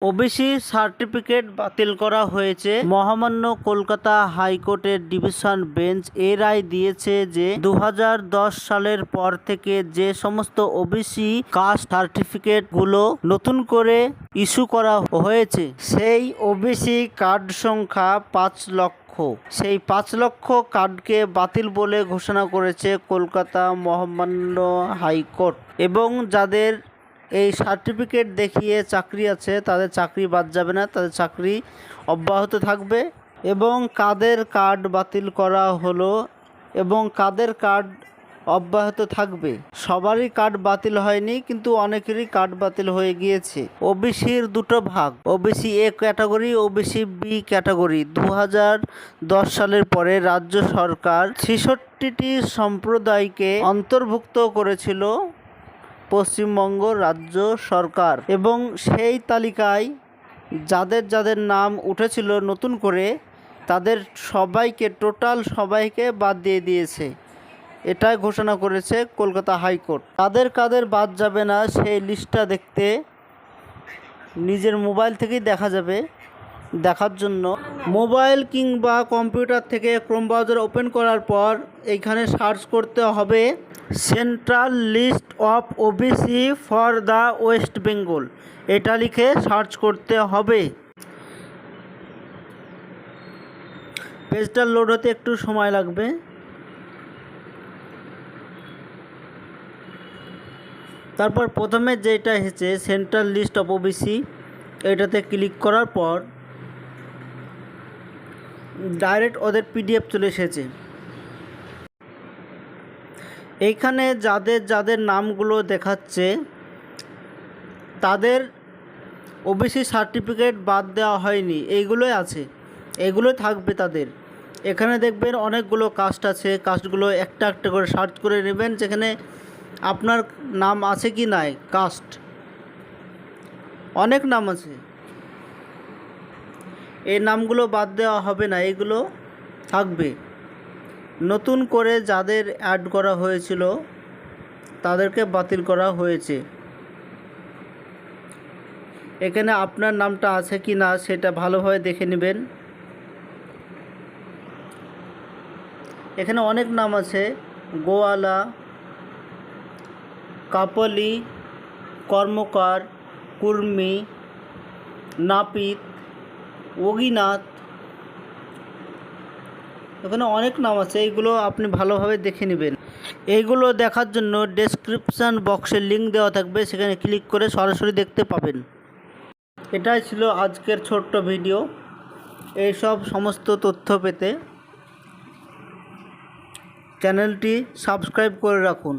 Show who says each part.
Speaker 1: OBC certificate বাতিল করা হয়েছে। মহামান্য কলকাতা হাইকোর্টের ডিভিশন বেঞ্চ এই রায় দিয়েছে যে 2010 সালের পর থেকে যে সমস্ত ওবিসি কাস্ট সার্টিফিকেট গুলো নতুন করে ইস্যু করা হয়েছে সেই ওবিসি কার্ড সংখ্যা 5 লক্ষ। সেই 5 লক্ষ কার্ডকে বাতিল বলে ঘোষণা করেছে কলকাতা মহামান্য হাইকোর্ট। এবং যাদের এই সার্টিফিকেট দেখিয়ে চাকরি আছে তাদের চাকরি বাদ যাবে না, তাদের চাকরি অব্যাহত থাকবে। এবং কাদের কার্ড বাতিল করা হলো এবং কাদের কার্ড অব্যাহত থাকবে, সবারই কার্ড বাতিল হয়নি, কিন্তু অনেকেরই কার্ড বাতিল হয়ে গিয়েছে। ওবিসির দুটো ভাগ, OBC A category, OBC B category. 2010 সালের পরে রাজ্য সরকার 66টি সম্প্রদায়কে অন্তর্ভুক্ত করেছিল পশ্চিমবঙ্গ রাজ্য সরকার। এবং সেই তালিকায় যাদের যাদের নাম উঠেছিল নতুন করে তাদের সবাইকে, টোটাল সবাইকে বাদ দিয়ে দিয়েছে। এটাই ঘোষণা করেছে কলকাতা হাইকোর্ট। কাদের বাদ যাবে না সেই লিস্টটা দেখতে নিজের মোবাইল থেকেই দেখা যাবে। দেখার জন্য মোবাইল কিংবা কম্পিউটার থেকে ক্রোম ব্রাউজার ওপেন করার পর এইখানে সার্চ করতে হবে central list of OBC for the West Bengal. এটা লিখে সার্চ করতে হবে। পেজটা লোড হতে একটু সময় লাগবে। তারপর প্রথমে যেটা এসেছে সেন্ট্রাল লিস্ট অফ ওবিসি, এটাতে ক্লিক করার পর ডাইরেক্ট ওদের পিডিএফ চলে এসেছে। এইখানে যাদের যাদের নামগুলো দেখাচ্ছে তাদের ওবিসি সার্টিফিকেট বাদ দেওয়া হয়নি, এইগুলোই আছে, এগুলো থাকবে তাদের। এখানে দেখবেন অনেকগুলো কাস্ট আছে, কাস্টগুলো একটা একটা করে সার্চ করে নেবেন যেখানে আপনার নাম আছে কি নাই। কাস্ট অনেক নাম আছে, এই নামগুলো বাদ দেওয়া হবে না, এইগুলো থাকবে। নতুন করে যাদের অ্যাড করা হয়েছিল তাদেরকে বাতিল করা হয়েছে। এখানে আপনার নামটা আছে কি না সেটা ভালোভাবে দেখে নেবেন। এখানে অনেক নাম আছে, গোয়ালা, কাপলি, কর্মকার, কুর্মি, নাপিত, ওগিনাথ, এখানে অনেক নাম আছে, এইগুলো আপনি ভালোভাবে দেখে নেবেন। এইগুলো দেখার জন্য ডেসক্রিপশান বক্সে লিঙ্ক দেওয়া থাকবে, সেখানে ক্লিক করে সরাসরি দেখতে পাবেন। এটাই ছিল আজকের ছোট্ট ভিডিও। এইসব সমস্ত তথ্য পেতে চ্যানেলটি সাবস্ক্রাইব করে রাখুন।